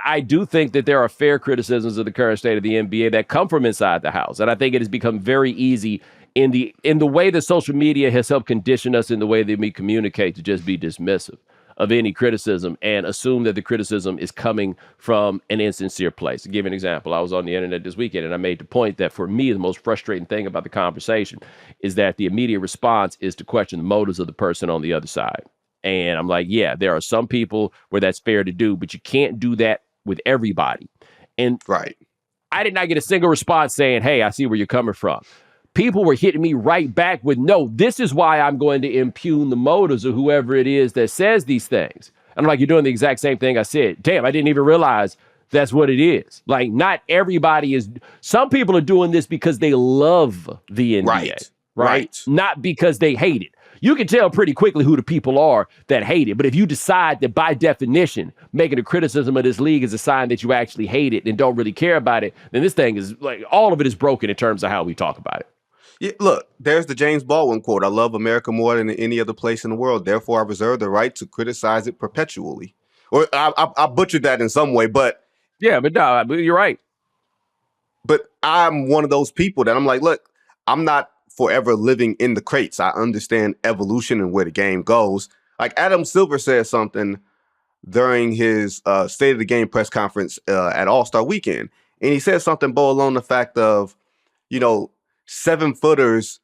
I do think that there are fair criticisms of the current state of the NBA that come from inside the house. And I think it has become very easy in the way that social media has helped condition us in the way that we communicate to just be dismissive of any criticism and assume that the criticism is coming from an insincere place. To give an example, I was on the internet this weekend and I made the point that for me, the most frustrating thing about the conversation is that the immediate response is to question the motives of the person on the other side. And I'm like, yeah, there are some people where that's fair to do, but you can't do that with everybody. And right. I did not get a single response saying, hey, I see where you're coming from. People were hitting me right back with, no, this is why I'm going to impugn the motives of whoever it is that says these things. And I'm like, you're doing the exact same thing I said. Damn, I didn't even realize that's what it is. Like, not everybody is. Some people are doing this because they love the NBA, right? Not because they hate it. You can tell pretty quickly who the people are that hate it. But if you decide that by definition, making a criticism of this league is a sign that you actually hate it and don't really care about it, then this thing is like, all of it is broken in terms of how we talk about it. Yeah, look, there's the James Baldwin quote. I love America more than any other place in the world. Therefore, I reserve the right to criticize it perpetually. Or I butchered that in some way, but yeah, but no, you're right. But I'm one of those people that I'm like, look, I'm not forever living in the crates. I understand evolution and where the game goes. Like Adam Silver said something during his State of the Game press conference at All-Star Weekend. And he said something, Bo, along the fact of, 7-footers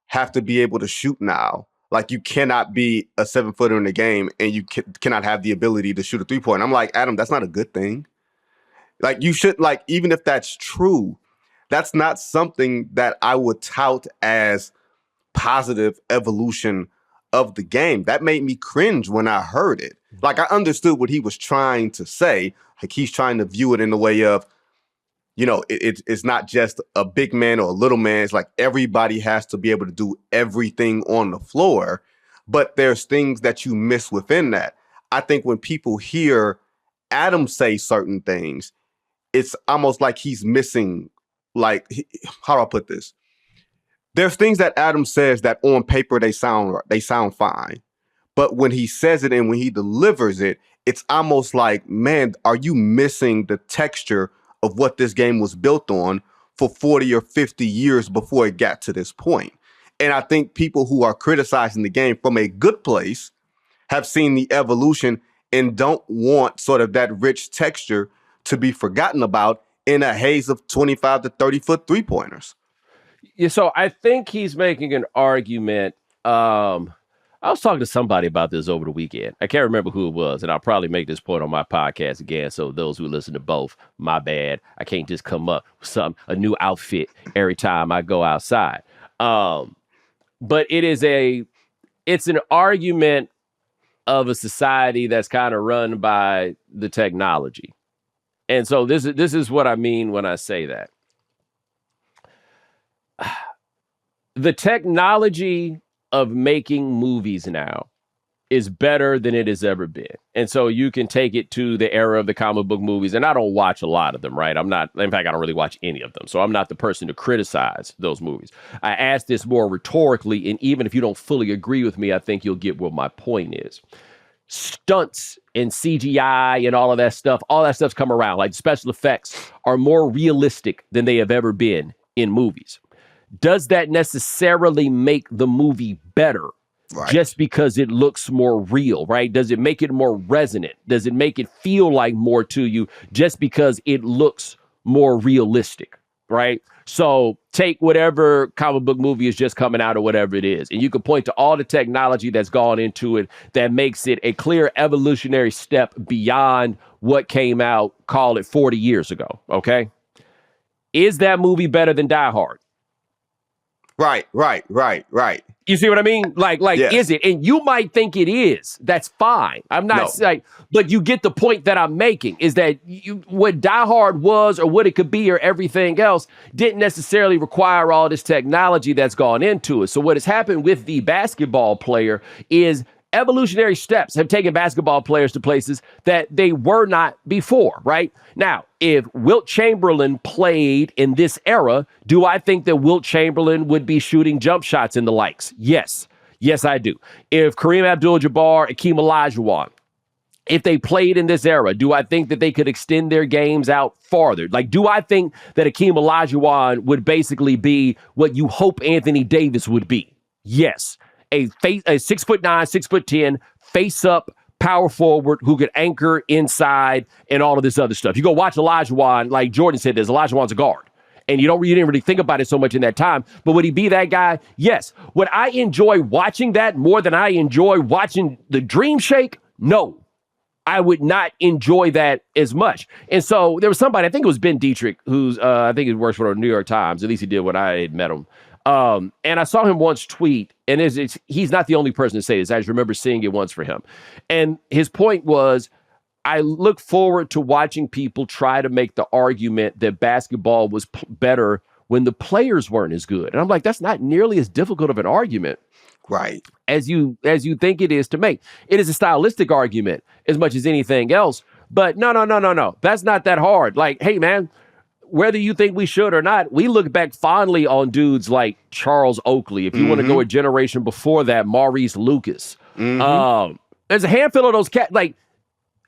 have to be able to shoot now. Like, you cannot be a 7-footer in the game and you cannot have the ability to shoot a 3-point. I'm like, Adam, that's not a good thing. Like, you should, like, even if that's true, that's not something that I would tout as positive evolution of the game. That made me cringe when I heard it. Like, I understood what he was trying to say. Like, he's trying to view it in the way of, it's not just a big man or a little man. It's like everybody has to be able to do everything on the floor. But there's things that you miss within that. I think when people hear Adam say certain things, it's almost like he's missing, like, how do I put this? There's things that Adam says that on paper they sound fine. But when he says it and when he delivers it, it's almost like, man, are you missing the texture of what this game was built on for 40 or 50 years before it got to this point? And I think people who are criticizing the game from a good place have seen the evolution and don't want sort of that rich texture to be forgotten about in a haze of 25 to 30-foot three-pointers. Yeah, so I think he's making an argument. I was talking to somebody about this over the weekend. I can't remember who it was, and I'll probably make this point on my podcast again. So those who listen to both, my bad. I can't just come up with a new outfit every time I go outside. But it's an argument of a society that's kind of run by the technology. And so this is what I mean when I say that. The technology of making movies now is better than it has ever been. And so you can take it to the era of the comic book movies. And I don't watch a lot of them, right? In fact, I don't really watch any of them. So I'm not the person to criticize those movies. I ask this more rhetorically. And even if you don't fully agree with me, I think you'll get what my point is. Stunts and CGI and all that stuff's come around. Like, special effects are more realistic than they have ever been in movies. Does that necessarily make the movie better? Right. Just because it looks more real, right? Does it make it more resonant? Does it make it feel like more to you just because it looks more realistic, right? So take whatever comic book movie is just coming out or whatever it is, and you can point to all the technology that's gone into it that makes it a clear evolutionary step beyond what came out, call it 40 years ago, okay? Is that movie better than Die Hard? Right. You see what I mean? Like, yes. Is it? And you might think it is. That's fine. I'm not saying, but you get the point that I'm making is that what Die Hard was or what it could be or everything else didn't necessarily require all this technology that's gone into it. So what has happened with the basketball player is evolutionary steps have taken basketball players to places that they were not before, right? Now, if Wilt Chamberlain played in this era, do I think that Wilt Chamberlain would be shooting jump shots and the likes? Yes. Yes, I do. If Kareem Abdul-Jabbar, Akeem Olajuwon, if they played in this era, do I think that they could extend their games out farther? Like, do I think that Akeem Olajuwon would basically be what you hope Anthony Davis would be? Yes. A 6'9", 6'10", face up power forward who could anchor inside and all of this other stuff. You go watch Olajuwon, like Jordan said, Olajuwon's a guard. And you didn't really think about it so much in that time. But would he be that guy? Yes. Would I enjoy watching that more than I enjoy watching the Dream Shake? No. I would not enjoy that as much. And so there was somebody, I think it was Ben Dietrich, who's, I think he works for the New York Times. At least he did when I had met him. And I saw him once tweet, and he's not the only person to say this. I just remember seeing it once for him. And his point was, I look forward to watching people try to make the argument that basketball was better when the players weren't as good. And I'm like, that's not nearly as difficult of an argument. Right. As you think it is to make. It is a stylistic argument as much as anything else. But no. That's not that hard. Like, hey, man, whether you think we should or not, we look back fondly on dudes like Charles Oakley. If you want to go a generation before that, Maurice Lucas. There's a handful of those cats. Like,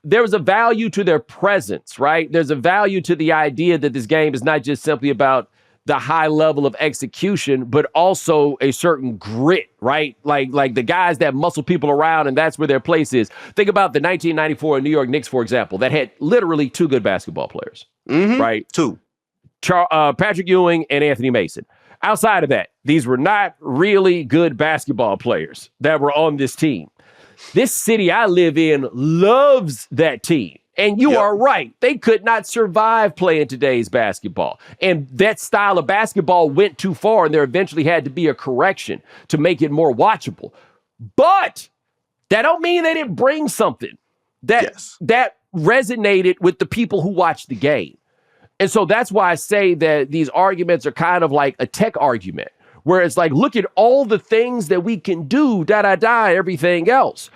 there was a value to their presence, right? There's a value to the idea that this game is not just simply about the high level of execution, but also a certain grit, right? Like the guys that muscle people around, and that's where their place is. Think about the 1994 New York Knicks, for example, that had literally two good basketball players, right? Two. Patrick Ewing and Anthony Mason. Outside of that, these were not really good basketball players that were on this team. This city I live in loves that team. And you are right. They could not survive playing today's basketball. And that style of basketball went too far, and there eventually had to be a correction to make it more watchable. But that don't mean they didn't bring something that resonated with the people who watched the game. And so that's why I say that these arguments are kind of like a tech argument, where it's like, look at all the things that we can do, everything else.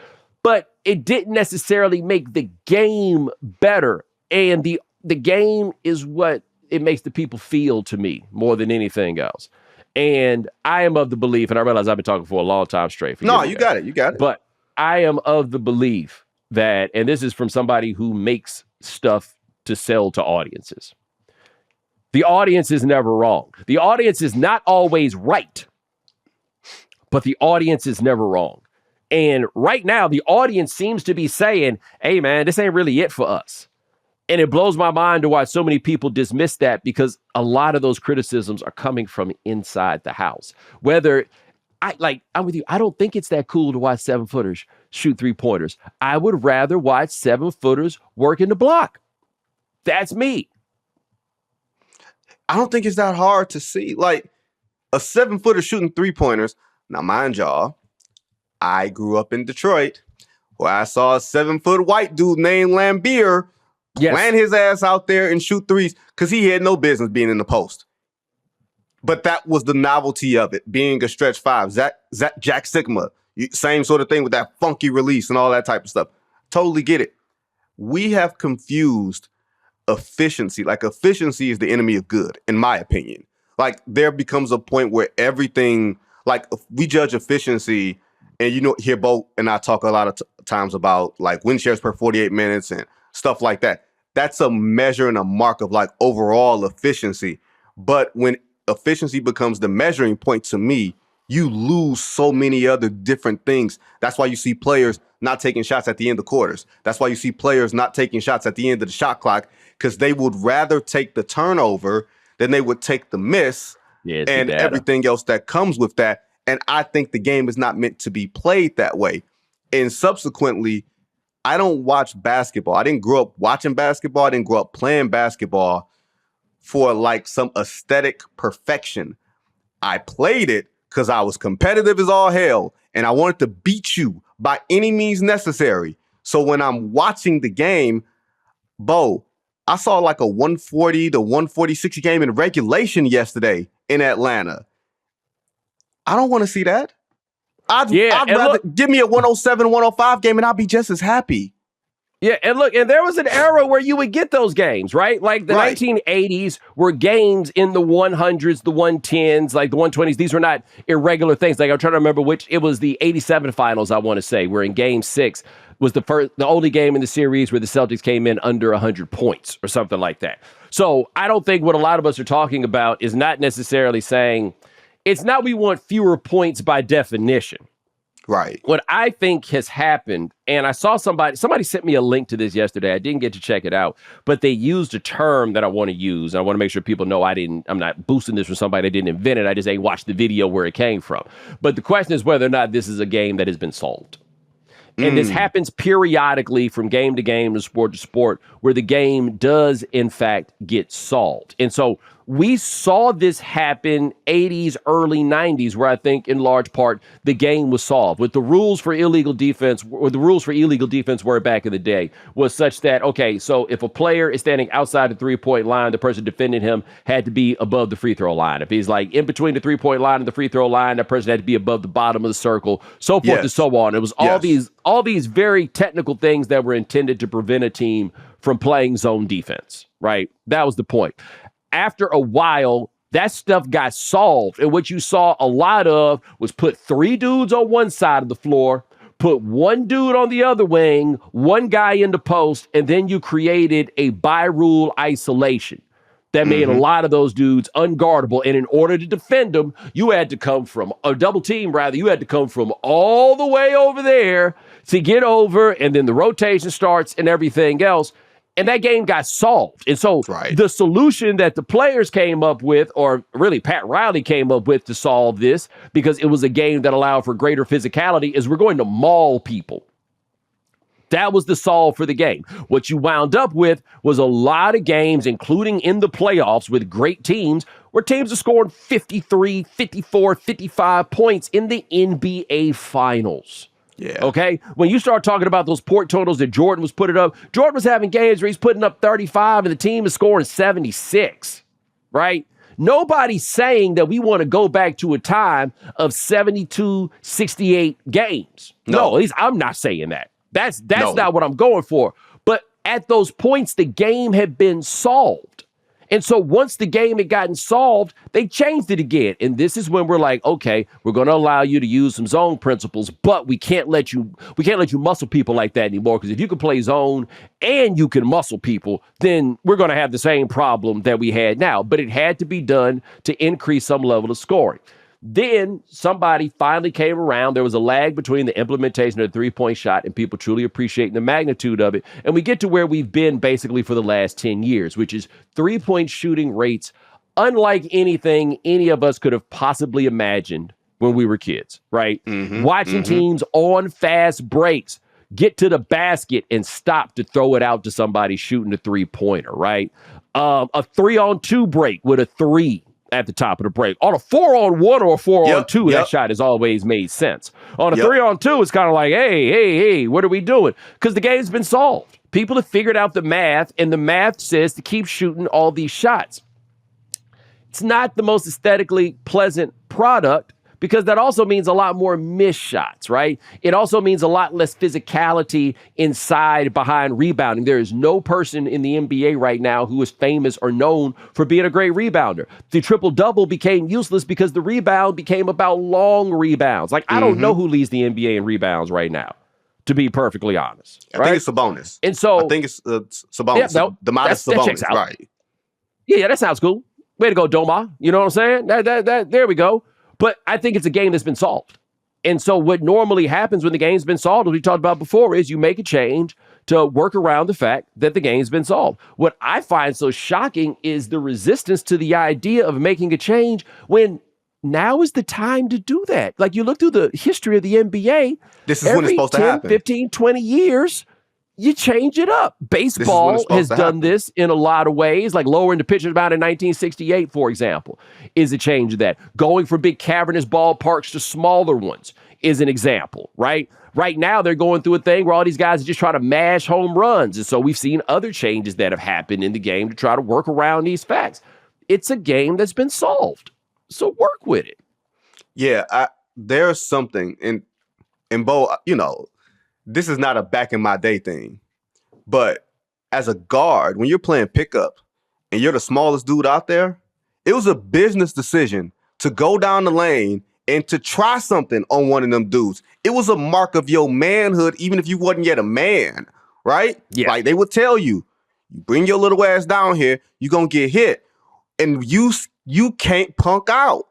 But it didn't necessarily make the game better. And the game is what it makes the people feel, to me, more than anything else. And I am of the belief, and I realize I've been talking for a long time straight. No, you got it. But I am of the belief that, and this is from somebody who makes stuff to sell to audiences, the audience is never wrong. The audience is not always right, but the audience is never wrong. And right now, the audience seems to be saying, hey, man, this ain't really it for us. And it blows my mind to watch so many people dismiss that, because a lot of those criticisms are coming from inside the house. Whether I'm with you, I don't think it's that cool to watch 7-footers shoot 3-pointers. I would rather watch 7-footers work in the block. That's me. I don't think it's that hard to see. Like, a 7-footer shooting 3-pointers. Now, mind y'all, I grew up in Detroit, where I saw a 7-foot white dude named Lambeer land his ass out there and shoot threes because he had no business being in the post. But that was the novelty of it, being a stretch five. Jack Sigma, same sort of thing with that funky release and all that type of stuff. Totally get it. We have confused efficiency. Like, efficiency is the enemy of good, in my opinion. Like, there becomes a point where everything, like, we judge efficiency, and here Bo and I talk a lot of times about like win shares per 48 minutes and stuff like that. That's a measure and a mark of like overall efficiency. But when efficiency becomes the measuring point, to me, you lose so many other different things. That's why you see players not taking shots at the end of quarters. That's why you see players not taking shots at the end of the shot clock, because they would rather take the turnover than they would take the miss and everything else that comes with that. And I think the game is not meant to be played that way. And subsequently, I don't watch basketball. I didn't grow up watching basketball. I didn't grow up playing basketball for like some aesthetic perfection. I played it because I was competitive as all hell, and I wanted to beat you by any means necessary. So when I'm watching the game, Bo, I saw like a 140 to 146 game in regulation yesterday in Atlanta. I don't want to see that. I'd rather give me a 107, 105 game and I'll be just as happy. Yeah, and look, and there was an era where you would get those games, right? Like the 1980s were games in the 100s, the 110s, like the 120s. These were not irregular things. Like I'm trying to remember it was the 87 finals, I want to say. We're in game 6. was the only game in the series where the Celtics came in under 100 points or something like that. So I don't think what a lot of us are talking about is not necessarily saying it's not we want fewer points by definition. Right. What I think has happened, and I saw somebody sent me a link to this yesterday. I didn't get to check it out, but they used a term that I want to use. I want to make sure people know I'm not boosting this from somebody that didn't invent it. I just ain't watched the video where it came from. But the question is whether or not this is a game that has been solved. And this happens periodically from game to game, to sport, where the game does, in fact, get solved. And so we saw this happen 80s, early 90s, where I think in large part the game was solved. With the rules for illegal defense, or the rules for illegal defense were back in the day, was such that, okay, so if a player is standing outside the three-point line, the person defending him had to be above the free throw line. If he's like in between the three-point line and the free throw line, that person had to be above the bottom of the circle, so forth and so on. It was all these very technical things that were intended to prevent a team from playing zone defense, right? That was the point. After a while, that stuff got solved. And what you saw a lot of was put 3 dudes on one side of the floor, put 1 dude on the other wing, 1 guy in the post, and then you created a by-rule isolation that made a lot of those dudes unguardable. And in order to defend them, you had to come from a double team, rather. You had to come from all the way over there to get over, and then the rotation starts and everything else. And that game got solved. And so the solution that the players came up with, or really Pat Riley came up with to solve this, because it was a game that allowed for greater physicality, is we're going to maul people. That was the solve for the game. What you wound up with was a lot of games, including in the playoffs with great teams, where teams are scoring 53, 54, 55 points in the NBA Finals. Yeah. Okay. When you start talking about those point totals that Jordan was putting up, Jordan was having games where he's putting up 35 and the team is scoring 76. Right. Nobody's saying that we want to go back to a time of 72, 68 games. No, at least I'm not saying that. That's not what I'm going for. But at those points, the game had been solved. And so once the game had gotten solved, they changed it again. And this is when we're like, okay, we're going to allow you to use some zone principles, but we can't let you muscle people like that anymore. Because if you can play zone and you can muscle people, then we're going to have the same problem that we had now. But it had to be done to increase some level of scoring. Then somebody finally came around. There was a lag between the implementation of the three-point shot and people truly appreciating the magnitude of it. And we get to where we've been basically for the last 10 years, which is three-point shooting rates unlike anything any of us could have possibly imagined when we were kids, right? Watching teams on fast breaks get to the basket and stop to throw it out to somebody shooting a three-pointer, right? A 3-on-2 break with a 3 at the top of the break. On a 4-on-1 or a 4-on-2, that shot has always made sense. On a 3-on-2, it's kind of like, hey, what are we doing? Because the game's been solved. People have figured out the math, and the math says to keep shooting all these shots. It's not the most aesthetically pleasant product, because that also means a lot more missed shots, right? It also means a lot less physicality inside behind rebounding. There is no person in the NBA right now who is famous or known for being a great rebounder. The triple-double became useless because the rebound became about long rebounds. Like, I don't know who leads the NBA in rebounds right now, to be perfectly honest. I think it's Sabonis. And so I think it's Sabonis. Domantas Sabonis, that checks out. Right. Yeah, that sounds cool. Way to go, Doma. You know what I'm saying? There we go. But I think it's a game that's been solved. And so what normally happens when the game's been solved, as we talked about before, is you make a change to work around the fact that the game's been solved. What I find so shocking is the resistance to the idea of making a change when now is the time to do that. Like, you look through the history of the NBA, this is when it's supposed to happen. 15, 20 years, you change it up. Baseball has done this in a lot of ways, like lowering the pitcher's mound in 1968, for example, is a change of that. Going from big cavernous ballparks to smaller ones is an example, right? Right now, they're going through a thing where all these guys are just trying to mash home runs. And so we've seen other changes that have happened in the game to try to work around these facts. It's a game that's been solved. So work with it. Yeah, there's something, and Bo, this is not a back in my day thing, but as a guard, when you're playing pickup and you're the smallest dude out there, it was a business decision to go down the lane and to try something on one of them dudes. It was a mark of your manhood, even if you wasn't yet a man, right? Yeah. Like they would tell you, you bring your little ass down here, you're going to get hit. And you can't punk out.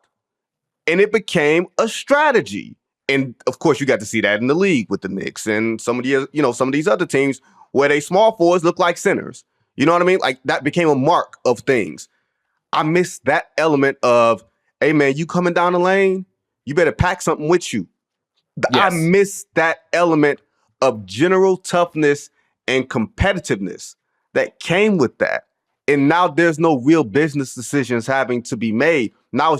And it became a strategy. And of course, you got to see that in the league with the Knicks and some of these other teams where they small forwards look like centers. You know what I mean? Like that became a mark of things. I miss that element of, hey man, you coming down the lane, you better pack something with you. Yes. I miss that element of general toughness and competitiveness that came with that. And now there's no real business decisions having to be made. Now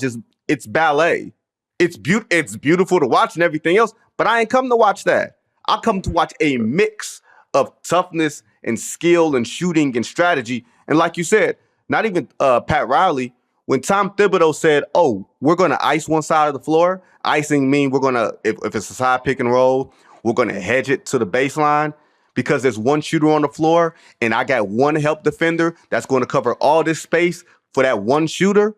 it's ballet. It's beautiful to watch and everything else, but I ain't come to watch that. I come to watch a mix of toughness and skill and shooting and strategy. And like you said, not even Pat Riley, when Tom Thibodeau said, oh, we're going to ice one side of the floor, icing mean we're going to, if it's a side pick and roll, we're going to hedge it to the baseline because there's one shooter on the floor and I got one help defender that's going to cover all this space for that one shooter.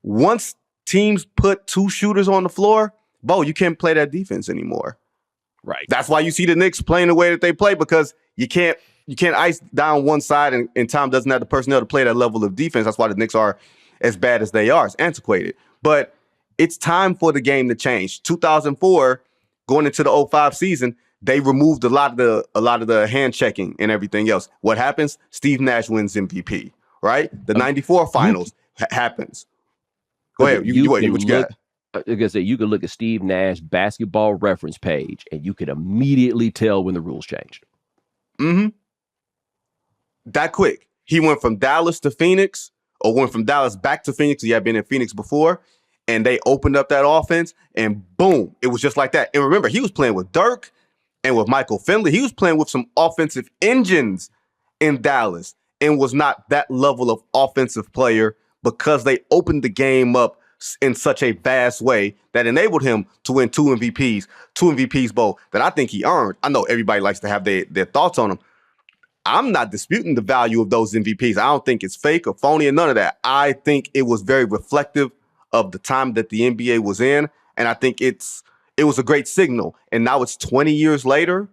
Once teams put two shooters on the floor, Bo, you can't play that defense anymore. Right. That's why you see the Knicks playing the way that they play, because you can't ice down one side and Tom doesn't have the personnel to play that level of defense. That's why the Knicks are as bad as they are. It's antiquated. But it's time for the game to change. 2004, going into the 05 season, they removed a lot of the hand checking and everything else. What happens? Steve Nash wins MVP, right? The 94 finals happens. Go ahead. What you got? Like I said, you can look at Steve Nash basketball reference page and you can immediately tell when the rules changed. Mm-hmm. That quick. He went from Dallas to Phoenix, or went from Dallas back to Phoenix. He had been in Phoenix before, and they opened up that offense, and boom, it was just like that. And remember, he was playing with Dirk and with Michael Finley. He was playing with some offensive engines in Dallas and was not that level of offensive player because they opened the game up in such a vast way that enabled him to win two MVPs, Bo, that I think he earned. I know everybody likes to have their thoughts on him. I'm not disputing the value of those MVPs. I don't think it's fake or phony or none of that. I think it was very reflective of the time that the NBA was in, and I think it was a great signal. And now it's 20 years later,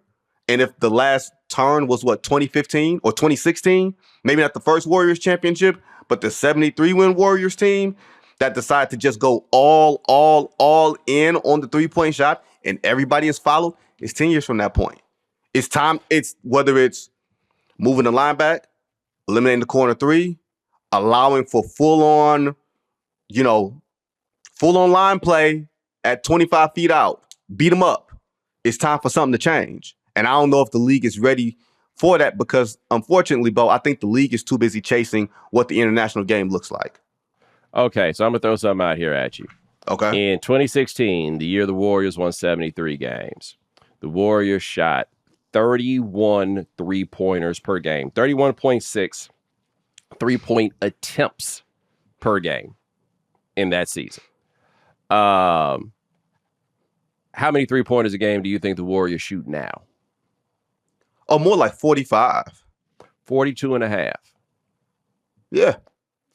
and if the last turn was 2015 or 2016, maybe not the first Warriors championship, but the 73-win Warriors team that decided to just go all in on the three-point shot, and everybody has followed, it's 10 years from that point. It's time. It's whether it's moving the line back, eliminating the corner three, allowing for full-on line play at 25 feet out, beat them up. It's time for something to change. And I don't know if the league is ready for that because, unfortunately, Bo, I think the league is too busy chasing what the international game looks like. Okay, so I'm going to throw something out here at you. Okay. In 2016, the year the Warriors won 73 games, the Warriors shot 31 three-pointers per game, 31.6 three-point attempts per game in that season. How many three-pointers a game do you think the Warriors shoot now? Oh, more like 45. 42 and a half. Yeah.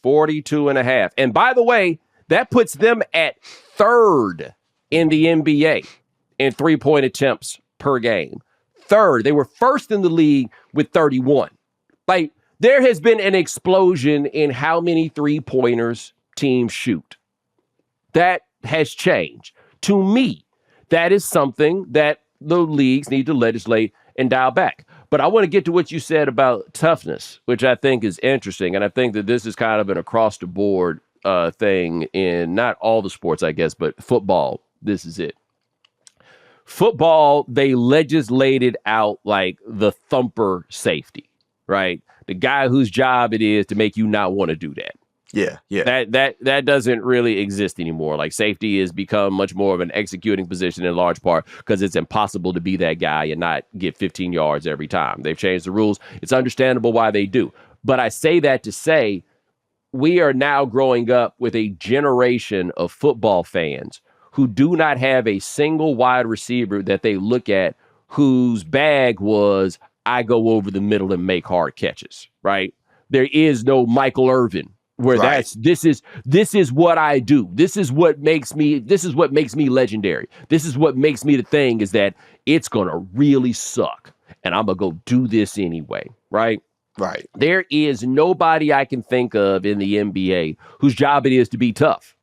42 and a half. And by the way, that puts them at third in the NBA in three-point attempts per game. Third. They were first in the league with 31. Like, there has been an explosion in how many three-pointers teams shoot. That has changed. To me, that is something that the leagues need to legislate and dial back. But I want to get to what you said about toughness, which I think is interesting. And I think that this is kind of an across-the-board thing in not all the sports, I guess, but football. This is it. Football, they legislated out like the thumper safety, right? The guy whose job it is to make you not want to do that. Yeah. That doesn't really exist anymore. Like, safety has become much more of an executing position in large part because it's impossible to be that guy and not get 15 yards every time. They've changed the rules. It's understandable why they do. But I say that to say we are now growing up with a generation of football fans who do not have a single wide receiver that they look at whose bag was, I go over the middle and make hard catches, right? There is no Michael Irvin where Right. this is what I do. This is what makes me legendary. This is what makes me the thing, is that it's gonna really suck. And I'm gonna go do this anyway, right? Right. There is nobody I can think of in the NBA whose job it is to be tough.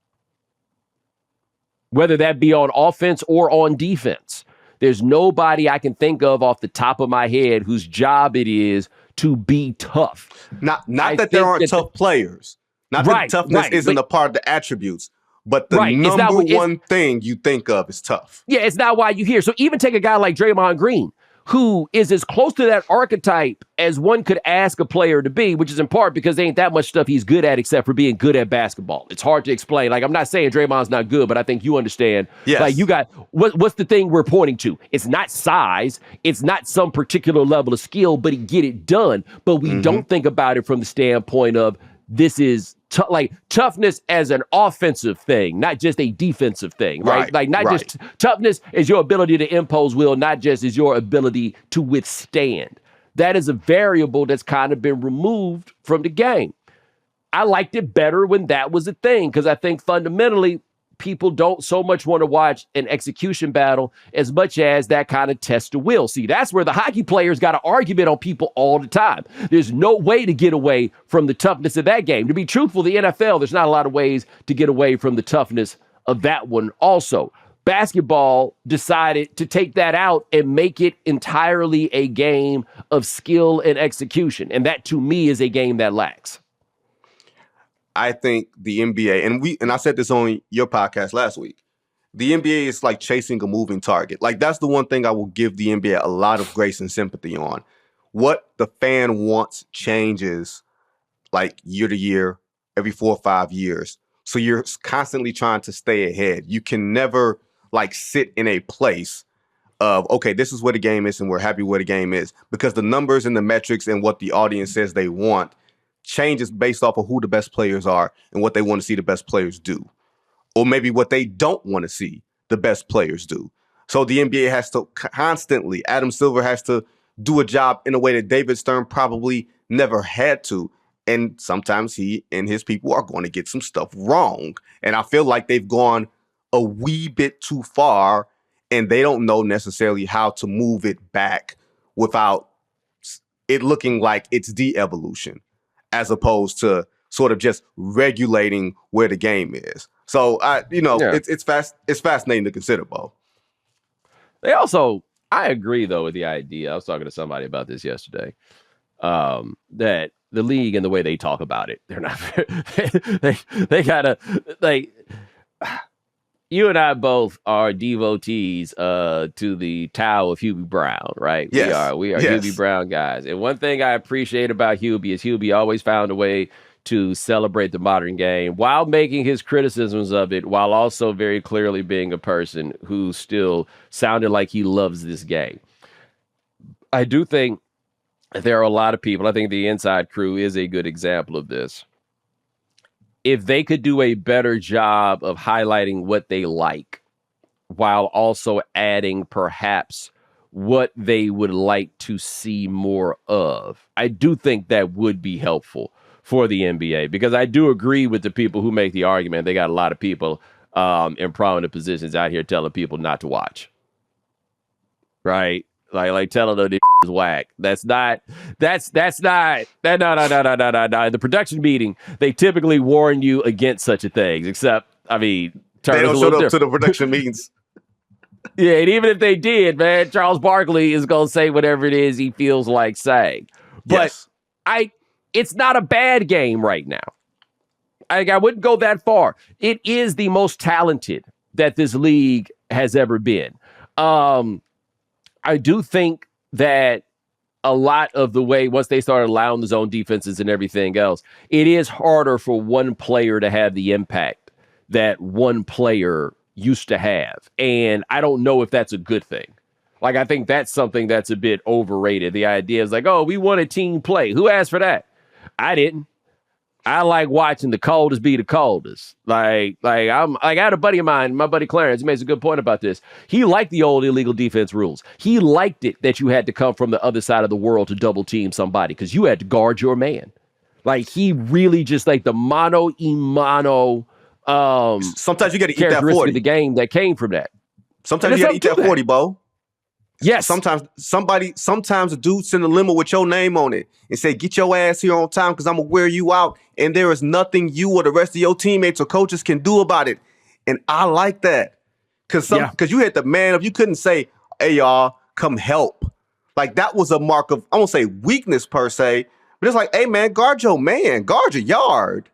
Whether that be on offense or on defense. There's nobody I can think of off the top of my head whose job it is to be tough. Not that there aren't tough players. Not that toughness isn't a part of the attributes, but the number one thing you think of is tough. Yeah, it's not why you hear. So even take a guy like Draymond Green, who is as close to that archetype as one could ask a player to be, which is in part because there ain't that much stuff he's good at except for being good at basketball. It's hard to explain. Like, I'm not saying Draymond's not good, but I think you understand. Yes. Like, you got, what's the thing we're pointing to? It's not size. It's not some particular level of skill, but he get it done. But we don't think about it from the standpoint of this is toughness as an offensive thing, not just a defensive thing, right? Like, not just toughness is your ability to impose will, not just is your ability to withstand. That is a variable that's kind of been removed from the game. I liked it better when that was a thing, because I think fundamentally people don't so much want to watch an execution battle as much as that kind of test of will. See, that's where the hockey players got an argument on people all the time. There's no way to get away from the toughness of that game. To be truthful, the NFL, there's not a lot of ways to get away from the toughness of that one also. Basketball decided to take that out and make it entirely a game of skill and execution. And that, to me, is a game that lacks. I think the NBA, and I said this on your podcast last week, the NBA is like chasing a moving target. Like, that's the one thing I will give the NBA a lot of grace and sympathy on. What the fan wants changes like year to year, every 4 or 5 years. So you're constantly trying to stay ahead. You can never like sit in a place of, okay, this is where the game is and we're happy where the game is, because the numbers and the metrics and what the audience says they want changes based off of who the best players are and what they want to see the best players do. Or maybe what they don't want to see the best players do. So the NBA has to constantly, Adam Silver has to do a job in a way that David Stern probably never had to. And sometimes he and his people are going to get some stuff wrong. And I feel like they've gone a wee bit too far and they don't know necessarily how to move it back without it looking like it's de-evolution, as opposed to sort of just regulating where the game is. So, it's fascinating to consider, Bo. They also, I agree, though, with the idea. I was talking to somebody about this yesterday, that the league and the way they talk about it, they're not, they gotta, like, you and I both are devotees to the Tao of Hubie Brown, right? Yes. We are Yes. Hubie Brown guys. And one thing I appreciate about Hubie is Hubie always found a way to celebrate the modern game while making his criticisms of it, while also very clearly being a person who still sounded like he loves this game. I do think there are a lot of people, I think the Inside Crew is a good example of this. If they could do a better job of highlighting what they like, while also adding perhaps what they would like to see more of, I do think that would be helpful for the NBA, because I do agree with the people who make the argument. They got a lot of people in prominent positions out here telling people not to watch, right? Like telling them this is whack. No. The production meeting, they typically warn you against such a thing, except, I mean, they don't show up to the production meetings. Yeah, and even if they did, man, Charles Barkley is going to say whatever it is he feels like saying. But Yes. It's not a bad game right now. I wouldn't go that far. It is the most talented that this league has ever been. I do think that a lot of the way, once they started allowing the zone defenses and everything else, it is harder for one player to have the impact that one player used to have. And I don't know if that's a good thing. Like, I think that's something that's a bit overrated. The idea is like, oh, we want a team play. Who asked for that? I didn't. I like watching the coldest be the coldest. I had a buddy of mine, my buddy Clarence, he makes a good point about this. He liked the old illegal defense rules. He liked it that you had to come from the other side of the world to double team somebody because you had to guard your man. Like he really just like the mano y mano Sometimes you got to eat that characteristic 40. of the game that came from that. Sometimes you got to eat that 40, Bo. Yes. Sometimes a dude send a limo with your name on it and say, get your ass here on time because I'm going to wear you out. And there is nothing you or the rest of your teammates or coaches can do about it. And I like that. Because you had the man of, you couldn't say, hey, y'all, come help. Like that was a mark of, I won't say weakness per se, but it's like, hey, man, guard your man, guard your yard.